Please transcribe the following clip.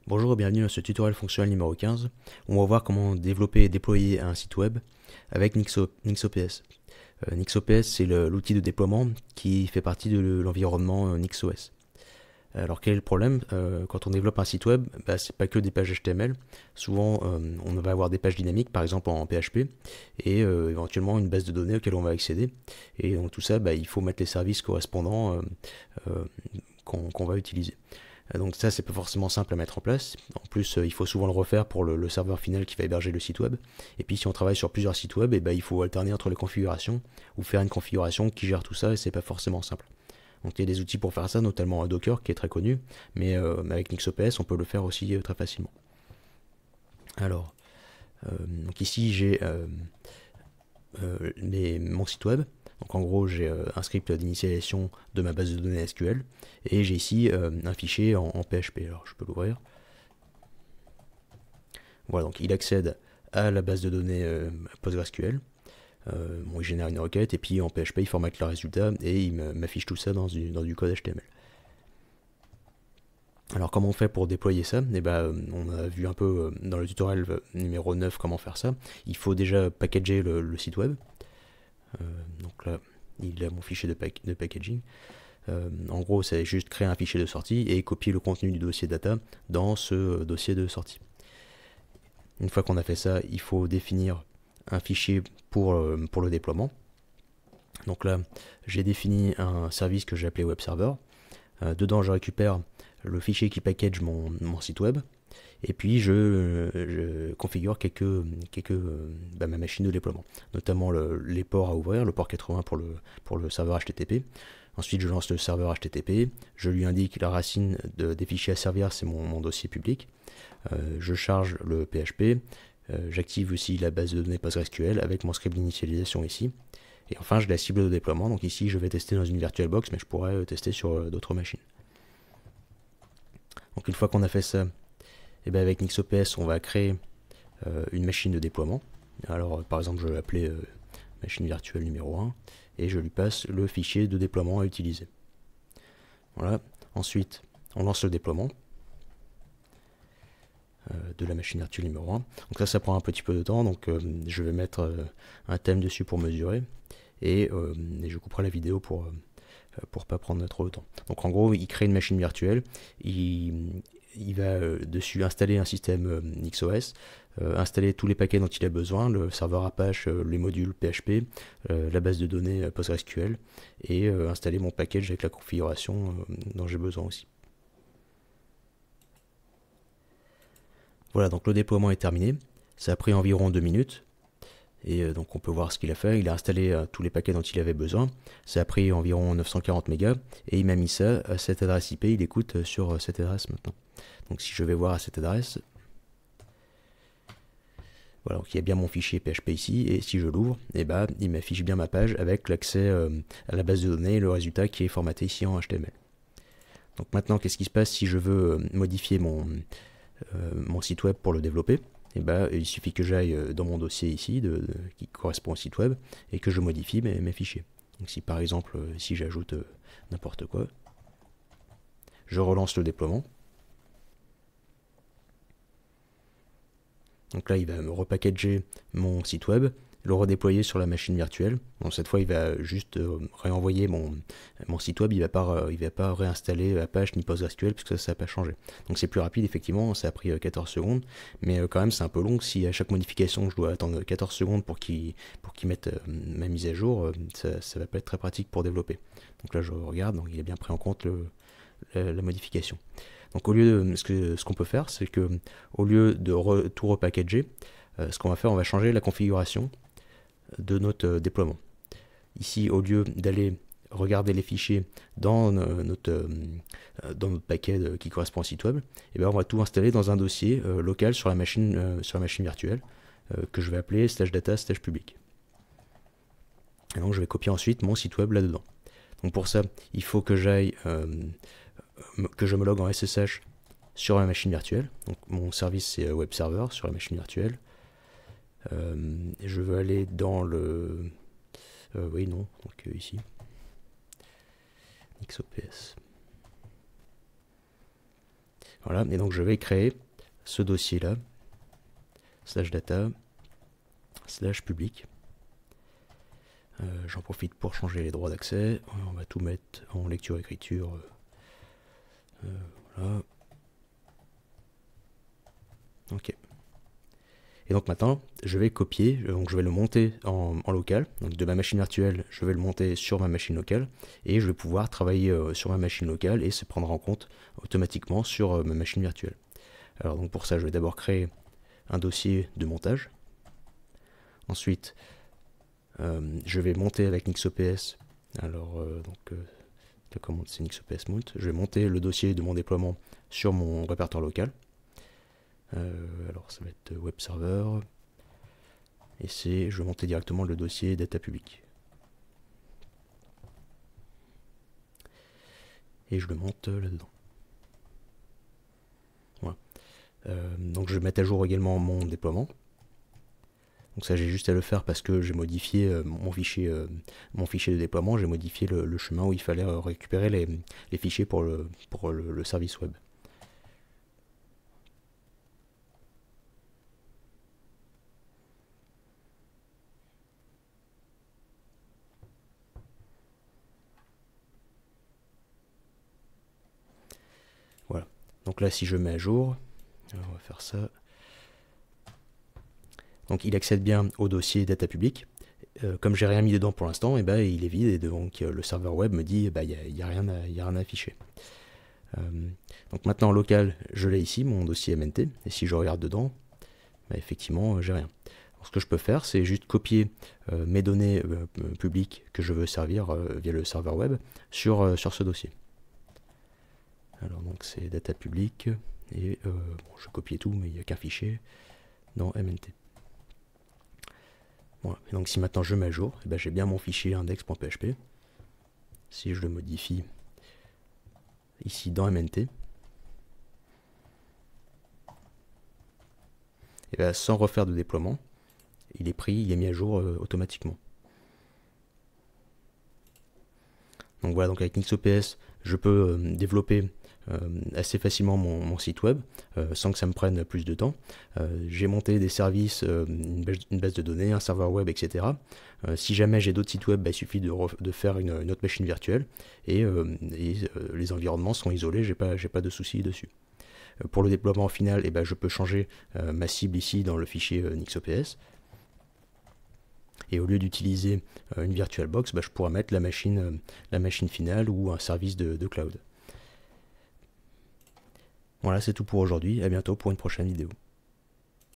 Bonjour et bienvenue dans ce tutoriel fonctionnel numéro 15 où on va voir comment développer et déployer un site web avec NixOPS. NixOPS, c'est l'outil de déploiement qui fait partie de l'environnement NixOS. Alors quel est le problème? Quand on développe un site web, c'est pas que des pages HTML. Souvent, on va avoir des pages dynamiques, par exemple en PHP, et éventuellement une base de données auquel on va accéder. Et donc tout ça, il faut mettre les services correspondants qu'on va utiliser. Donc ça, c'est pas forcément simple à mettre en place. En plus, il faut souvent le refaire pour le serveur final qui va héberger le site web. Et puis, si on travaille sur plusieurs sites web, il faut alterner entre les configurations ou faire une configuration qui gère tout ça, et c'est pas forcément simple. Donc il y a des outils pour faire ça, notamment Docker qui est très connu, mais avec NixOPS, on peut le faire aussi très facilement. Alors, donc ici j'ai mon site web. Donc en gros, j'ai un script d'initialisation de ma base de données SQL et j'ai ici un fichier en PHP. Alors je peux l'ouvrir. Voilà, donc il accède à la base de données PostgreSQL. Bon, il génère une requête et puis en PHP il formate le résultat et il m'affiche tout ça dans du code HTML. Alors comment on fait pour déployer ça? On a vu un peu dans le tutoriel numéro 9 comment faire ça. Il faut déjà packager le site web. Donc là, il a mon fichier de packaging. En gros, c'est juste créer un fichier de sortie et copier le contenu du dossier data dans ce dossier de sortie. Une fois qu'on a fait ça, il faut définir un fichier pour le déploiement. Donc là, j'ai défini un service que j'ai appelé web server. Dedans, je récupère le fichier qui package mon site web. Et puis je configure ma machine de déploiement, notamment les ports à ouvrir, le port 80 pour le serveur HTTP. Ensuite, je lance le serveur HTTP, je lui indique la racine des fichiers à servir, c'est mon dossier public. Je charge le PHP, j'active aussi la base de données PostgreSQL avec mon script d'initialisation ici. Et enfin, je la cible de déploiement, donc ici je vais tester dans une VirtualBox, mais je pourrais tester sur d'autres machines. Donc une fois qu'on a fait ça, avec NixOPS, on va créer une machine de déploiement. Alors, par exemple, je vais l'appeler machine virtuelle numéro 1 et je lui passe le fichier de déploiement à utiliser. Voilà. Ensuite, on lance le déploiement de la machine virtuelle numéro 1. Donc ça prend un petit peu de temps, donc je vais mettre un thème dessus pour mesurer et je couperai la vidéo pour pas prendre trop de temps. Donc en gros, il crée une machine virtuelle, il va dessus installer un système NixOS, installer tous les paquets dont il a besoin, le serveur Apache, les modules PHP, la base de données PostgreSQL, et installer mon package avec la configuration dont j'ai besoin aussi. Voilà, donc le déploiement est terminé. Ça a pris environ 2 minutes. Et donc on peut voir ce qu'il a fait. Il a installé tous les paquets dont il avait besoin. Ça a pris environ 940 mégas. Et il m'a mis ça à cette adresse IP. Il écoute sur cette adresse maintenant. Donc si je vais voir à cette adresse, voilà, donc il y a bien mon fichier PHP ici. Et si je l'ouvre, il m'affiche bien ma page avec l'accès à la base de données et le résultat qui est formaté ici en HTML. Donc maintenant, qu'est-ce qui se passe si je veux modifier mon site web pour le développer? Il suffit que j'aille dans mon dossier ici qui correspond au site web et que je modifie mes fichiers. Donc si par exemple si j'ajoute n'importe quoi, je relance le déploiement. Donc là il va me repackager mon site web, le redéployer sur la machine virtuelle. Donc cette fois il va juste réenvoyer mon site web, il va pas réinstaller Apache ni PostgreSQL puisque ça n'a pas changé. Donc c'est plus rapide effectivement, ça a pris 14 secondes, mais quand même c'est un peu long. Si à chaque modification je dois attendre 14 secondes pour qu'il mette ma mise à jour, ça va pas être très pratique pour développer. Donc là je regarde, donc il a bien pris en compte la modification. Donc au lieu de ce qu'on peut faire, c'est que au lieu de tout repackager, ce qu'on va faire, on va changer la configuration de notre déploiement. Ici, au lieu d'aller regarder les fichiers dans notre paquet qui correspond au site web, on va tout installer dans un dossier local sur la machine virtuelle que je vais appeler /data/public. Et donc je vais copier ensuite mon site web là-dedans. Donc pour ça, il faut que j'aille que je me logue en SSH sur la machine virtuelle. Donc mon service c'est web server sur la machine virtuelle. Je veux aller dans le ici NixOPS. Voilà, et donc je vais créer ce dossier-là, /data, /public. J'en profite pour changer les droits d'accès. On va tout mettre en lecture-écriture. Voilà. Ok. Et donc maintenant, je vais copier, donc je vais le monter en local. Donc de ma machine virtuelle, je vais le monter sur ma machine locale. Et je vais pouvoir travailler sur ma machine locale et se prendre en compte automatiquement sur ma machine virtuelle. Alors donc pour ça, je vais d'abord créer un dossier de montage. Ensuite, je vais monter avec NixOPS. Alors la commande c'est NixOPS mount. Je vais monter le dossier de mon déploiement sur mon répertoire local. Alors ça va être web server. Et je vais monter directement le dossier data public. Et je le monte là-dedans. Voilà. Donc je vais mettre à jour également mon déploiement. Donc ça j'ai juste à le faire parce que j'ai modifié mon fichier de déploiement, j'ai modifié le chemin où il fallait récupérer les fichiers pour le service web. Voilà. Donc là si je mets à jour, on va faire ça. Donc il accède bien au dossier data public. Comme j'ai rien mis dedans pour l'instant, il est vide et donc le serveur web me dit il n'y a rien à afficher. Donc maintenant en local, je l'ai ici, mon dossier MNT, et si je regarde dedans, effectivement, j'ai rien. Alors, ce que je peux faire, c'est juste copier mes données publiques que je veux servir via le serveur web sur ce dossier. Alors donc c'est data public, et bon, je copie tout, mais il n'y a qu'un fichier dans MNT. Voilà. Et donc si maintenant je mets à jour, j'ai bien mon fichier index.php. Si je le modifie ici dans MNT, et sans refaire de déploiement, il est mis à jour automatiquement. Donc voilà, donc avec NixOPS, je peux développer assez facilement mon site web sans que ça me prenne plus de temps. J'ai monté des services, une base de données, un serveur web, etc. Si jamais j'ai d'autres sites web, il suffit de faire une autre machine virtuelle et les environnements sont isolés, j'ai pas de soucis dessus. Pour le déploiement final, je peux changer ma cible ici dans le fichier NixOPS. Et au lieu d'utiliser une VirtualBox, je pourrais mettre la machine finale ou un service de cloud. Voilà, c'est tout pour aujourd'hui. À bientôt pour une prochaine vidéo.